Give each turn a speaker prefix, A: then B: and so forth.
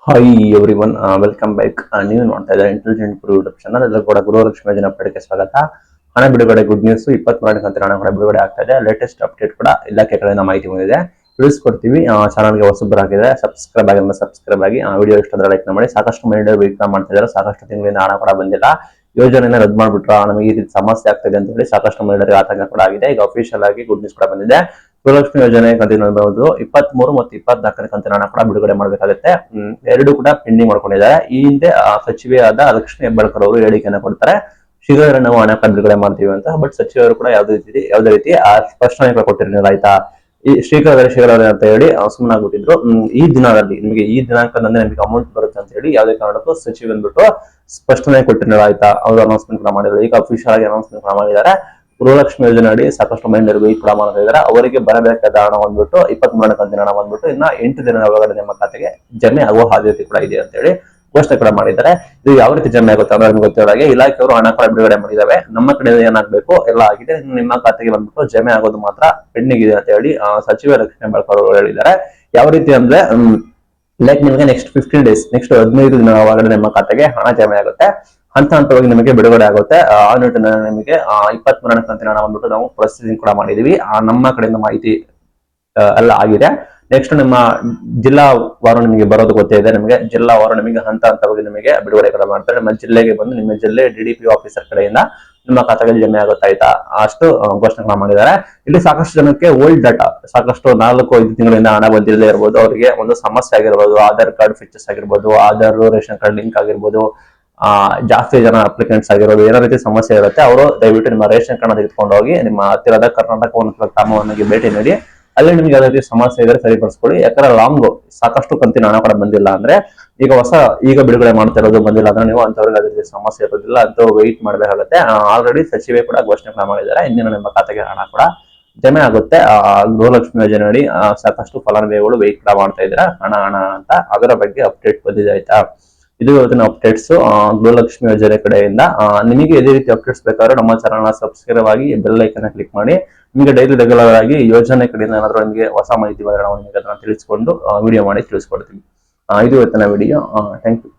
A: Hi every one, welcome back. ನೀವು ನೋಡ್ತಾ ಇದ್ದಾರೆ ಇಂಟೆಲಿಜೆಂಟ್ ಗುರು ಯೂಟ್ಯೂಬ್ ಚಾನಲ್. ಎಲ್ಲರೂ ಕೂಡ ಗೃಹಲಕ್ಷ್ಮಿ ಯೋಜನೆ ಅಪ್ಡೇಟ್ಗೆ ಸ್ವಾಗತ. ಹಣ ಬಿಡುಗಡೆ ಗುಡ್ ನ್ಯೂಸ್. 23 ಕಂತಿನ ಹಣ ಕೂಡ ಬಿಡುಗಡೆ ಆಗ್ತಾ ಇದೆ. ಲೇಟೆಸ್ಟ್ ಅಪ್ಡೇಟ್ ಕೂಡ ಇಲಾಖೆ ಕಡೆಯಿಂದ ಮಾಹಿತಿ ಬಂದಿದೆ, ತಿಳಿಸ್ಕೊಡ್ತೀವಿ. ಚಾನಲ್ಗೆ ಹೊಸಬರಾಗಿದ್ರೆ ಸಬ್ಸ್ಕ್ರೈಬ್ ಆಗಿ. ವಿಡಿಯೋ ಇಷ್ಟ ಆದರೆ ಲೈಕ್ ಮಾಡಿ. ಸಾಕಷ್ಟು ಮಹಿಳೆಯರು ವೇಟ್ ಮಾಡ್ತಾ ಇದ್ದಾರೆ, ಸಾಕಷ್ಟು ತಿಂಗಳಿಂದ ಹಣ ಕೂಡ ಬಂದಿಲ್ಲ. ಯೋಜನೆಯನ್ನು ರದ್ದು ಮಾಡ್ಬಿಟ್ರ, ನಮಗೆ ಈ ರೀತಿ ಸಮಸ್ಯೆ ಆಗ್ತದೆ ಅಂತ ಹೇಳಿ ಸಾಕಷ್ಟು ಮಹಿಳೆಯರಿಗೆ ಆತಂಕ ಕೂಡ ಆಗಿದೆ. ಈಗ ಅಫಿಷಿಯಲ್ ಆಗಿ ಗುಡ್ ನ್ಯೂಸ್ ಕೂಡ ಬಂದಿದೆ. ಗೃಹಲಕ್ಷ್ಮಿ ಯೋಜನೆ ಕಂತಿನ 23 ಮತ್ತು 24 ಕಂತಿನ ಹಣ ಕೂಡ ಬಿಡುಗಡೆ ಮಾಡಬೇಕಾಗುತ್ತೆ. ಎರಡು ಕೂಡ ಪೆಂಡಿಂಗ್ ಮಾಡ್ಕೊಂಡಿದ್ದಾರೆ. ಈ ಹಿಂದೆ ಸಚಿವೆಯಾದ ಲಕ್ಷ್ಮಿ ಹೆಬ್ಬಾಳ್ಕರ್ ಅವರು ಹೇಳಿಕೆಯನ್ನು ಕೊಡ್ತಾರೆ, ಶೀಘ್ರ ನಾವು ಹಣ ಬಿಡುಗಡೆ ಮಾಡ್ತೀವಿ ಅಂತ. ಬಟ್ ಸಚಿವರು ಕೂಡ ಯಾವುದೇ ರೀತಿ ಸ್ಪಷ್ಟನೆ ಕೊಟ್ಟಿರಲಿಲ್ಲ. ಆಯ್ತಾ, ಈ ಶೀಘ್ರ ಅಂತ ಹೇಳಿ ಸುಮ್ಮನಾಗ್ಬಿಟ್ಟಿದ್ರು. ಈ ದಿನದಲ್ಲಿ ನಿಮಗೆ ಈ ದಿನಾಂಕದಂದೇ ನಿಮಗೆ ಅಮೌಂಟ್ ಬರುತ್ತೆ ಅಂತ ಹೇಳಿ ಯಾವುದೇ ಕಾರಣಕ್ಕೂ ಸಚಿವ ಬಂದ್ಬಿಟ್ಟು ಸ್ಪಷ್ಟನೆ ಕೊಟ್ಟಿರಲಿಲ್ಲ. ಆಯ್ತಾ, ಅವರು ಅನೌನ್ಸ್ಮೆಂಟ್ ಕೂಡ ಮಾಡಿದ್ರು. ಈಗ ಅಫಿಷಿಯಲ್ ಆಗಿ ಅನೌನ್ಸ್ಮೆಂಟ್ ಕೂಡ ಮಾಡಿದ್ದಾರೆ. ಗೃಹಲಕ್ಷ್ಮಿ ಯೋಜನೆ ಅಡಿ ಸಾಕಷ್ಟು ಮಹಿಳೆಯರು ಕೂಡ ಮಾಡ್ತಾ ಇದ್ದಾರೆ. ಅವರಿಗೆ ಬರಬೇಕಾದ ಹಣ ಬಂದ್ಬಿಟ್ಟು 23 ಕಂತಿನ ಹಣ ಬಂದ್ಬಿಟ್ಟು ಇನ್ನ 8 ದಿನದ ಒಳಗಡೆ ನಿಮ್ಮ ಖಾತೆಗೆ ಜಮೆ ಆಗುವ ಸಾಧ್ಯತೆ ಕೂಡ ಇದೆ ಅಂತ ಹೇಳಿ ಘೋಷಣೆ ಕೂಡ ಮಾಡಿದ್ದಾರೆ. ಇದು ಯಾವ ರೀತಿ ಜಮೆ ಆಗುತ್ತೆ ಅಂದ್ರೆ ನಿಮ್ಗೆ ಗೊತ್ತಿರೋದಾಗೆ ಇಲಾಖೆಯವರು ಹಣ ಕೂಡ ಬಿಡುಗಡೆ ಮಾಡಿದಾವೆ. ನಮ್ಮ ಕಡೆ ಏನಾಗಬೇಕು ಎಲ್ಲ ಆಗಿದೆ, ನಿಮ್ಮ ಖಾತೆಗೆ ಬಂದ್ಬಿಟ್ಟು ಜಮೆ ಆಗೋದು ಮಾತ್ರ ಪೆಂಡಿಂಗ್ ಇದೆ ಅಂತ ಹೇಳಿ ಸಚಿವ ಲಕ್ಷ್ಮಿ ಹೆಬ್ಬಾಳ್ಕರ್ ಅವರು ಹೇಳಿದ್ದಾರೆ. ಯಾವ ರೀತಿ ಅಂದ್ರೆ ಲೈಕ್ ನಿಮಗೆ ನೆಕ್ಸ್ಟ್ 15 ಡೇಸ್, ನೆಕ್ಸ್ಟ್ 15 ದಿನ ಒಳಗಡೆ ನಿಮ್ಮ ಖಾತೆಗೆ ಹಣ ಜಮೆ ಆಗುತ್ತೆ. ಹಂತವಾಗಿ ನಿಮಗೆ ಬಿಡುಗಡೆ ಆಗುತ್ತೆ. ಆ ನಿಟ್ಟಿನಲ್ಲಿ ನಿಮಗೆ 23 ಕಂತಿನ ಹಣ ಬಂದ್ಬಿಟ್ಟು ನಾವು ಪ್ರೊಸೆಸಿಂಗ್ ಕೂಡ ಮಾಡಿದೀವಿ. ನಮ್ಮ ಕಡೆಯಿಂದ ಮಾಹಿತಿ ಎಲ್ಲ ಆಗಿದೆ. ನೆಕ್ಸ್ಟ್ ನಿಮ್ಮ ಜಿಲ್ಲಾವಾರು ನಿಮಗೆ ಬರೋದು ಗೊತ್ತೇ ಇದೆ. ನಿಮಗೆ ಜಿಲ್ಲಾವಾರು ನಿಮಗೆ ಹಂತವಾಗಿ ನಿಮಗೆ ಬಿಡುಗಡೆ ಕೂಡ ಮಾಡ್ತಾರೆ. ನಿಮ್ಮ ಜಿಲ್ಲೆಗೆ ಬಂದು ನಿಮ್ಮ ಜಿಲ್ಲೆ DDP ಆಫೀಸರ್ ಕಡೆಯಿಂದ ನಿಮ್ಮ ಖಾತೆಗೆ ಜಮೆ ಆಗುತ್ತೆ. ಆಯ್ತಾ, ಅಷ್ಟು ಘೋಷಣೆ ಮಾಡಿದ್ದಾರೆ. ಇಲ್ಲಿ ಸಾಕಷ್ಟು ಜನಕ್ಕೆ ಓಲ್ಡ್ ಡಾಟಾ, ಸಾಕಷ್ಟು 4-5 ತಿಂಗಳಿಂದ ಹಣ ಬಂದಿಲ್ಲದೆ ಇರಬಹುದು. ಅವರಿಗೆ ಒಂದು ಸಮಸ್ಯೆ ಆಗಿರ್ಬೋದು, ಆಧಾರ್ ಕಾರ್ಡ್ ಫೀಚರ್ಸ್ ಆಗಿರ್ಬೋದು, ಆಧಾರ್ ರೇಷನ್ ಕಾರ್ಡ್ ಲಿಂಕ್ ಆಗಿರ್ಬೋದು, ಜಾಸ್ತಿ ಜನ ಅಪ್ಲಿಕೆಂಟ್ಸ್ ಆಗಿರೋದು, ಏನೋ ರೀತಿ ಸಮಸ್ಯೆ ಇರುತ್ತೆ. ಅವರು ದಯವಿಟ್ಟು ನಿಮ್ಮ ರೇಷನ್ ಕಾರ್ಡ್ ತೆಗೆದುಕೊಂಡು ಹೋಗಿ ನಿಮ್ಮ ಹತ್ತಿರದ ಕರ್ನಾಟಕ ಉನ್ನತ ಗ್ರಾಮವನ್ನಿಗೆ ಭೇಟಿ ನೀಡಿ ಅಲ್ಲಿ ನಿಮ್ಗೆ ಯಾವುದೇ ರೀತಿ ಸಮಸ್ಯೆ ಇದ್ರೆ ಸರಿಪಡಿಸ್ಕೊಳ್ಳಿ. ಯಾಕಂದ್ರೆ ಲಾಂಗ್ ಸಾಕಷ್ಟು ಕಂತಿನ ಹಣ ಕೂಡ ಬಂದಿಲ್ಲ ಅಂದ್ರೆ, ಈಗ ಬಿಡುಗಡೆ ಮಾಡ್ತಾ ಇರೋದು ಬಂದಿಲ್ಲ ಅಂದ್ರೆ ನೀವು ಅಂತವ್ರಿಗೆ ಅದೇ ರೀತಿ ಸಮಸ್ಯೆ ಇರೋದಿಲ್ಲ, ಅಂತವ್ರು ವೆಯ್ಟ್ ಮಾಡ್ಬೇಕಾಗುತ್ತೆ. ಆಲ್ರೆಡಿ ಸಚಿವೆ ಕೂಡ ಘೋಷಣೆ ಕೂಡ ಮಾಡಿದ್ದಾರೆ, ಇಂದಿನ ನಿಮ್ಮ ಖಾತೆಗೆ ಹಣ ಕೂಡ ಜಮೆ ಆಗುತ್ತೆ. ಗೃಹಲಕ್ಷ್ಮಿ ಯೋಜನೆ ಅಡಿ ಸಾಕಷ್ಟು ಫಲಾನುಭವಿಗಳು ವೆಯ್ಟ್ ಕೂಡ ಮಾಡ್ತಾ ಇದ್ದಾರೆ ಹಣ ಅಂತ. ಅದರ ಬಗ್ಗೆ ಅಪ್ಡೇಟ್ ಬಂದಿದೆ. ಆಯ್ತಾ, ಇದು ಇವತ್ತಿನ ಅಪ್ಡೇಟ್ಸ್ ಗೃಹಲಕ್ಷ್ಮಿ ಯೋಜನೆ ಕಡೆಯಿಂದ. ನಿಮಗೆ ಇದೇ ರೀತಿ ಅಪ್ಡೇಟ್ಸ್ ಬೇಕಾದ್ರೆ ನಮ್ಮ ಚಾನಲ್ ಸಬ್ಸ್ಕ್ರೈಬ್ ಆಗಿ ಬೆಲ್ ಐಕನ್ ಕ್ಲಿಕ್ ಮಾಡಿ. ನಿಮಗೆ ಡೈಲಿ ರೆಗ್ಯುಲರ್ ಆಗಿ ಯೋಜನೆ ಕಡೆಯಿಂದ ಏನಾದರೂ ನಿಮಗೆ ಹೊಸ ಮಾಹಿತಿ ಬಂದ್ರೆ ನಾವು ನಿಮಗೆ ಅದನ್ನ ತಿಳಿಸ್ಕೊಂಡು ವಿಡಿಯೋ ಮಾಡಿ ತಿಳಿಸ್ಕೊಡ್ತೀವಿ. ಇದು ಇವತ್ತಿನ ವಿಡಿಯೋ. Thank you.